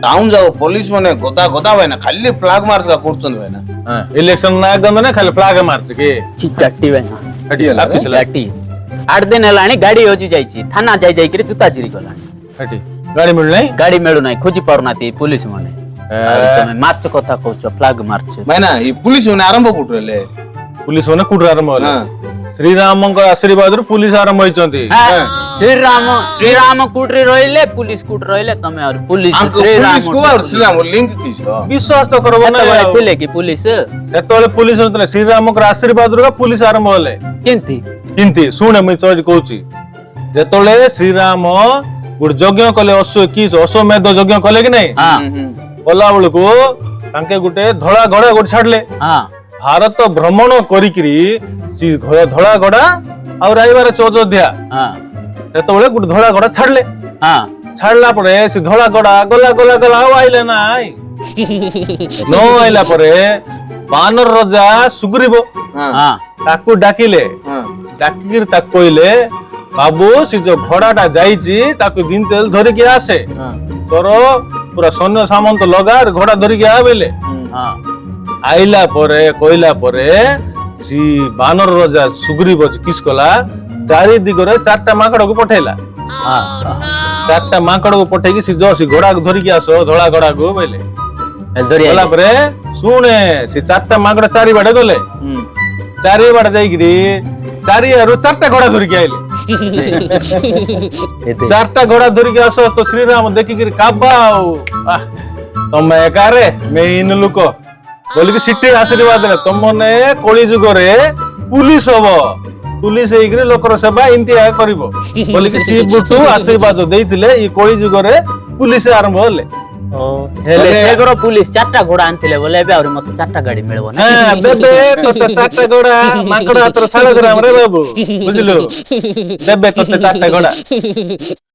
town जाओ police माने गोदा गोदा भाई ना खाली फ्लैग मार्च का कुर्चन भाई ना इलेक्शन ना गंद ना खाली फ्लैग मार्च के चट्टी भाई हटी ऑफिस चट्टी 8 दिन हेलाणी गाड़ी होची जाईची थाना जाई जाई करी जूता चिरी गलाणी हटी गाड़ी मिल नहीं गाड़ी मेळू नाही खोजी पारुनाती पुलिस माने तमे मार्च कथा कहछो फ्लैग मार्च भाई ना ये पुलिस माने आरंभ कुटले पुलिस होने कुटर आरंभ होला श्रीराम को आशीर्वाद रु पुलिस आरंभ होइचंती श्रीराम कुटरी रहिले पुलिस कुट रहिले तमे और पुलिस पुलिस को और श्रीराम लिंक किसो विश्वास तो करबो ना थिले कि पुलिस सेतोले पुलिस होतले श्रीराम को आशीर्वाद रु पुलिस आरंभ होले किंती सुने मैं चोज कहूची जेतोले श्रीराम गुड यज्ञ कले अश्वमेध यज्ञ कले कि नहीं कला बेल को तांके गुटे धड़ा घोड़ा गुटे छाड़ले भारत भ्रमण करिकरी धड़ा घोड़ा और आइबार 14 अध्याय सेतोले गुटे धड़ा घोड़ा छाड़ले छाड़ला परे से धड़ा घोड़ा गला गला गला आउ आइले नाई नो आइला परे बानर राजा सुग्रीव ताकू डाकिले डाकिर ताक कहले बाबू से जो घोड़ाटा जाइची ताकू दिन तेल धरि के आसे तोर पूरा सैन्य सामंत लगा घोड़ा धरि के आबेले आइला परे कहला परे सी बानर राजा सुग्रीव किस कला चारि दिगरे चारटा माकड़ को पठेला चारटा माकड़ को पठेकी सी जो सी घोड़ा को धरि के आसो धोला घोड़ा को बेले धरिला परे सुने सी चारटा माकड़ चारि बाडे गले चारि बाडे जाईकरी चारियारु चारटा घोड़ा धरि के आइले चारटा घोड़ा धरि के आसो तो श्रीराम देखिकरी काबाऊ तमे एकारे मैं इन लोक बोली कि सिटी आशीर्वाद दे तमने कली जुग रे पुलिस हबो पुलिस हेकरी लोकर सेवा इंतिया करिवो बोली कि सी बुटू आशीर्वाद देइतिले ई कली जुग रे पुलिस आरंभ होले हेले सेगरो पुलिस चारटा घोड़ा आनथिले बोले बे और मते चारटा गाड़ी मिलबो ना देबे तो चारटा घोड़ा माकड़ हातर साळ ग्राम रे बाबू बुझलो देबे तो चारटा घोड़ा